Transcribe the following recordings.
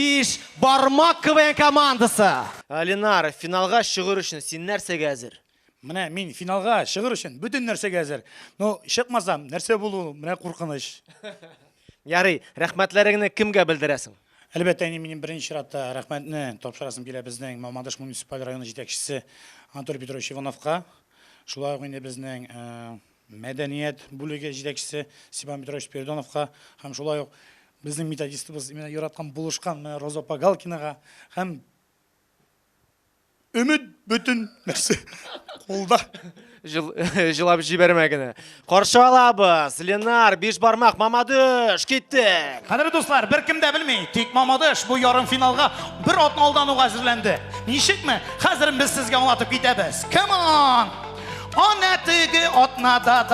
5 бармак КВН командасы. Алинар, финалға шығыр үшін сен нәрсеге әзір? Міне, мен финалға шығыр үшін бүтін нәрсеге әзір. Но шықмасам, нәрсе болу, міне қорқыныш. Ярый, рәхмәтләріңні кімге білдіресің? Әлбәттә, менің бірінші ратта рахметні тапшырасым келе біздің Мамадыш муниципаль районы жетекшісі Анатолий Петрович Ивановқа. Шулай ғойне біздің мәдәниет бөлігі жетекшісі Степан Петрович Передоновқа. Һәм шулай біздің методистіміз яратқан бұлышқан Роза Галкинаға. Һәм үміт бүтін нәрсе қолда. Жылап жібермегіні. Қоршы алабыз, Ленар, 5 бармақ, Мамадыш, кеттік. Қадірлі достар, бір кім де білмей, тек Мамадыш бұл ярым финалға бір отын алдануға әзірленді. Нешік ме? Қазірін біз сізге аңлатып кетеміз. Come on! Ана тегі отнада,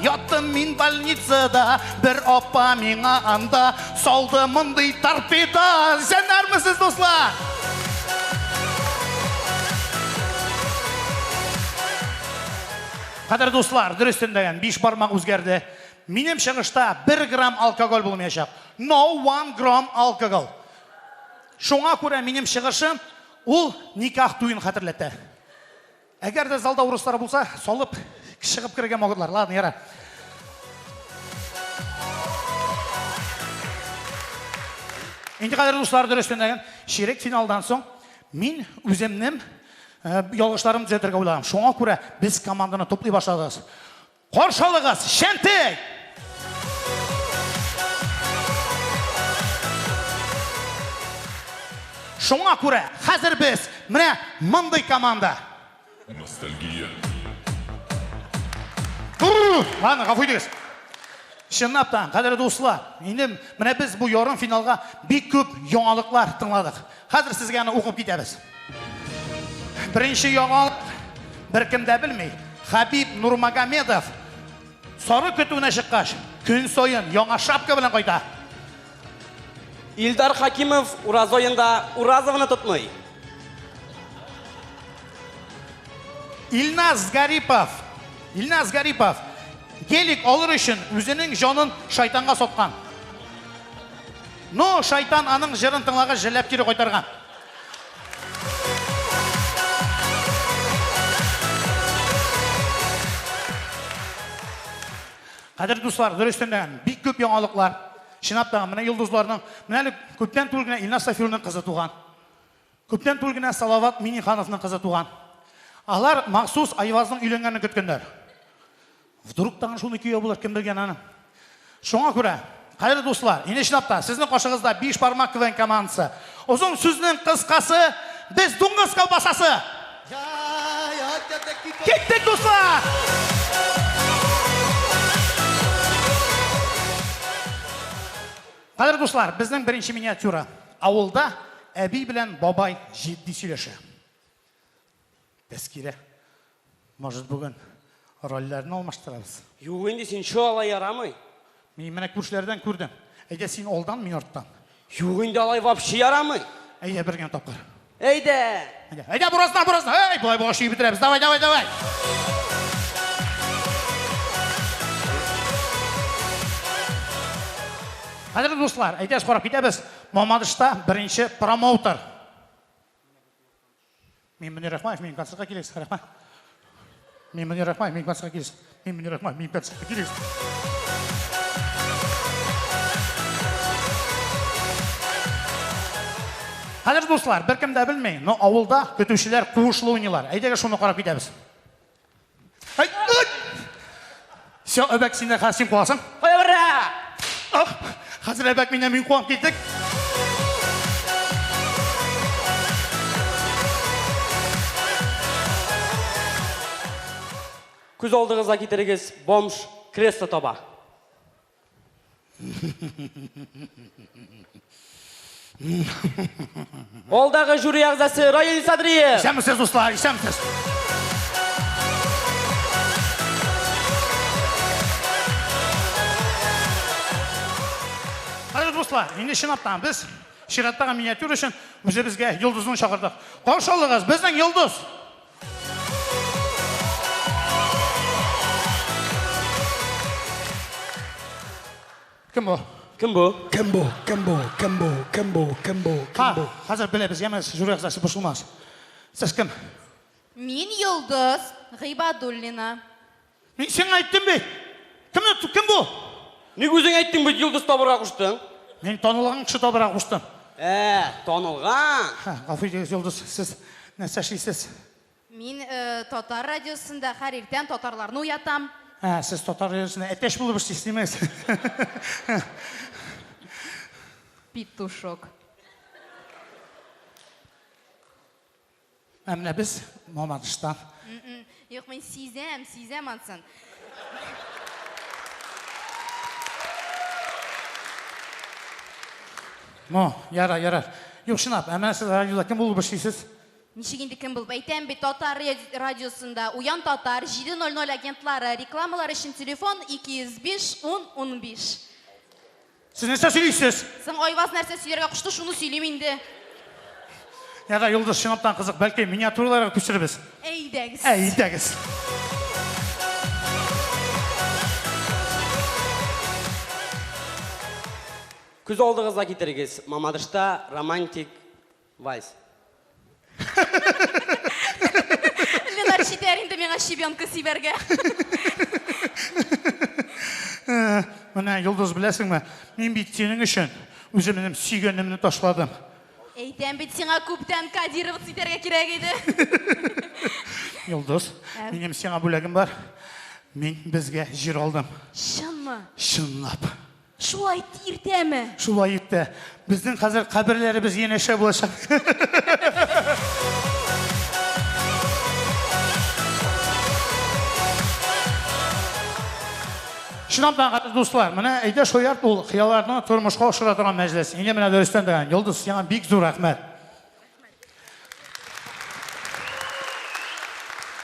яттым мен больницада, бір опа меңа анда, салды мұндай торпеда. Сәнәрмісіз, достар? Қадір достар, дүрістіндеген 5 бармақ өзгерді. Менім шығышта 1 грамм алкоголь болмайшақ. No 1 грамм алкоголь. Шоңа көре менім шығышым, ол никах туын қатырлетті. Әгер де залда ұрыстары болса, солып шығып кірген моғыдлар. Ладно, ера. Енді қадір достар, дүрістіндеген шерек финалдан соң, мен өзімнің ялғыштарым түзетірге ойлағым. Шоңа көре біз команданы топлай башладыңыз. Қоршалығыз, шәнтек! Шоңа көре, қазір біз, міне, мұндай команда. Ностальгия. Ладно, ғафу етіңіз. Шыннаптан, қадірі достылар, енді міне біз бұл ярым финалға бек көп яңалықлар тыңладық. Қазір сізге аны оқып кетеміз. Бірінші яңалық, бір кімді білмей, Хабиб Нурмагомедов сары күтуіне шыққаш, күн сойын яңа шапка білін қойда. Илдар Хакимов Ураз ойында Уразовны тұтмай. Илназ Гарипов гелик алыр үшін өзінің жанын шайтанға сотқан. Но шайтан аның жырын тыңлаға жіләп кері қойтарған. Қадір достар, дүрістінден бик көп яңалықлар. Шинаптағы міне йылдызларының, мінәлі көптен түлгіне Илназ Сафирінің қызы туған. Көптен түлгіне Салават Минихановның қызы туған. Алар мақсус Айваздың үйленгенін көткендер. Вдруг тағын шуны күйе болар, кім білген аны. Шоңа көре, қадір достар, енді шинапта, сіздің қошығызда 5 бармақ КВН командасы. Озың сөзінің қысқасы, біз дуңғыз қалбасасы. Кеттік достар! Қадір достар, біздің бірінші миниатюра. Ауылда әби білән бабай жетді сөйлеші. Біз керек, может бүгін роллерін алмаштырабыз. Юг енді сен шо алай ярамай? Мен мені көршілерден көрдім. Әйде сен олдан, мен орттан. Юг енді алай вапши ярамай? Әйде бірген топқыр. Әйде! Әйде, бұрасына! Әй, бұлай шүйі бітіребіз. Давай! Қадірлі достылар, әйтес қорап кетеміз. Мамадышта бірінші промоутер. Мен Мөнир Рахмаев, мен концертқа келесіз. Рахмат. Мен Мөнир Рахмаев, мен концертқа келесіз. Мен Мөнир Рахмаев, мен концертқа келесіз. Қадірлі достылар, бір кімді білмей, но ауылда күтушілер қуышылы ойнылар. Әйтеге шуны қорап кетеміз. Все, өбәк сенде қасым қуасың. Қоя бірі! Қазір әбәк менен мен қуам кеттік. Күз олдығызға кетерігіз бомж кресло тоба. Олдағы жюри ағзасы Район Садриев. Ишемісіз, достар, ишемісіз. Қадірлі достар, енді шынаптан біз шираттағы миниатюр үшін бізге йылдызын шақырдық. Қошалығыз, біздің йылдыз. Кім бұл? Кім бұл? Ha, hazır bilemiz, yemez, жүрек засы бұшылмaz. Сіз кім? Мен Йылдыз Ғибадуллина. Мен сен айттым бе? Кім бұл? Не өзің айттың бұл Йылдыз Тобырға құштың? Мен танылған кіші тобырақ ұштым. Танылған. Ғафу етіңіз, Йылдыз, сіз нәрсе шейсіз? Мен Татар радиосында қарертен татарларны уятам. Сіз татар радиосында әтеш болып істейсіз. Петушок. Әміне біз Мамадыштан. Yok, мен сезем ансın. Ярар. Yok, шынап, әміне сіз радиода кім болып істейсіз? Нешегенде кім бұл? Бәйтен бе Татар радиосында Уян Татар 700 агентлары рекламалар үшін телефон 205-10-15. Сіз нәрсе сөйлейсіз? Сың ойваз нәрсе сөйлерге құшты, шуны сөйлем енді. Яра, Йылдыз, шынаптан қызық, бәлке миниатюраларға көшіріміз. Әйдәгіз. Күз алдығызға кетеріңіз. Мамадышта романтик вальс. Ленар шетерінде меңа шебенкі сиберге. Міне, Йылдыз, білесің ме? Мен бейт сенің үшін өзімнің сүйгенімді ташладым. Әйтен бет сеңа көптен Кадиров ситерге керек еді. Йылдыз, менің сеңа бөлегім бар. Мен бізге жер алдым. Шынмы? Шынлап. Шулай тиртеме? Шулай етті. Біздің қазір қабірлері біз енеше болашақ. Шынамдан қатыр достылар, міне әйде шоярд ол қияларының тұрмышқа ұшыра тұрған мәжілес. Ене міне дөрістен деген, Йылдыз, сеңа бик зор рахмет.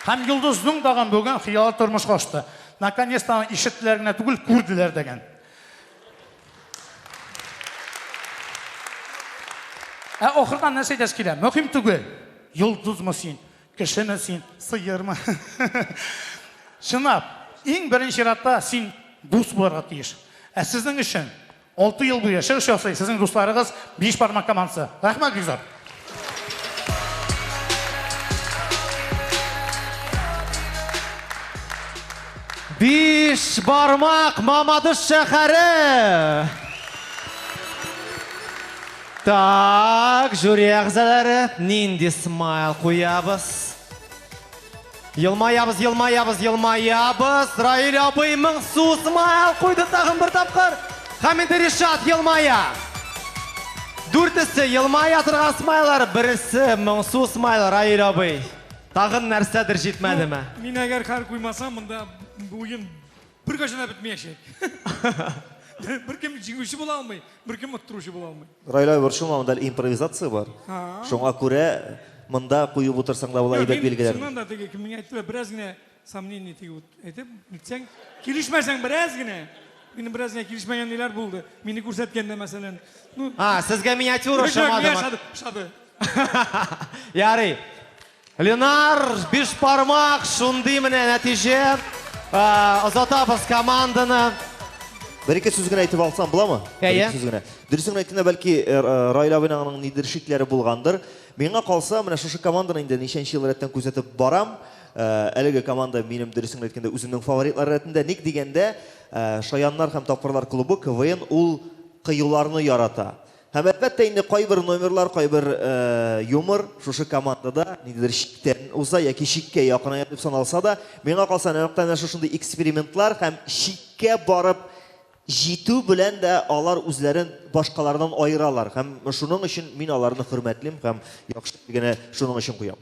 Һәм Йылдыздың даған бүгін қиялар тұрмышқа ұшты. Наконец-то ишеттілеріне түгіл көрділер деген. Оқырған нәрсе дәс келе, мүхім түгіл. Йылдыз мы сен, кіші мы сен, сыйыр мы. Шынап, ең бірінші ратта сен дос боларға тиіш. Сіздің үшін 6 ел бойы шығыш жасай, сіздің достарыңыз 5 бармақ командасы. Рахмет, Гүзар. Биш бармақ Мамадыш шәһәрі. Так, жүрек зәләрі, нинди смайл қоябыз. Йылмаябыз. Раил абый Мыңсу смайл қойды тағын бір тапқыр. Хамиді Ришат Йылмая. Дүртісі Йылмая тұрған смайлар, бірісі Мыңсу смайл Раил абый. Тағын нәрседір жетмәді ме? Мен әгер қар қоймасам, мұнда ойын бір қашына бітмешек. Бір кем жеңуші бола алмай, бір кем ұттырушы бола алмай. Райлай бұршылма, мұнда импровизация бар. Шоңа көре, мұнда қойып отырсаң да бола ебек белгілер. Шыңнан да теге кім мен айтты, біразгіне сомнение тегі айтып, үтсең, келішмәсең біразгіне. Менің біразгіне келішмәген нелер болды. Мені көрсеткенде мәселен. Сізге миниатюра шамады ма? Шады. Ярый. Ленар, биш бармақ, шунды міне нәтиже. Ұзатабыз команданы. Бір-екі сөзгін айтып алсам, бұла ма? Иә. Дүрісің айтқанда бәлки Райл абайнағының нидершіклері болғандыр. Менға қалса, мына шушы команданың инде нешенші ел рәттен көзетіп барам. Әлігі команда менің дүрісің айтканда өзімнің фаворитлар рәтінде. Ник дегенде, Шаяннар һәм Тапқырлар клубы КВН ул қиюларны ярата. Һәм әлбәттә инде кайбер номерлар, кайбер юмор шушы командада нидер шиктән уза яки шиккә якын дип саналса да, миңа калса нәкътән шушындый экспериментлар һәм шиккә барып җитү белән дә алар үзләрен башкалардан айыралар. Һәм шуның өчен мин аларны хөрмәтлим һәм яхшы генә шуның өчен куям.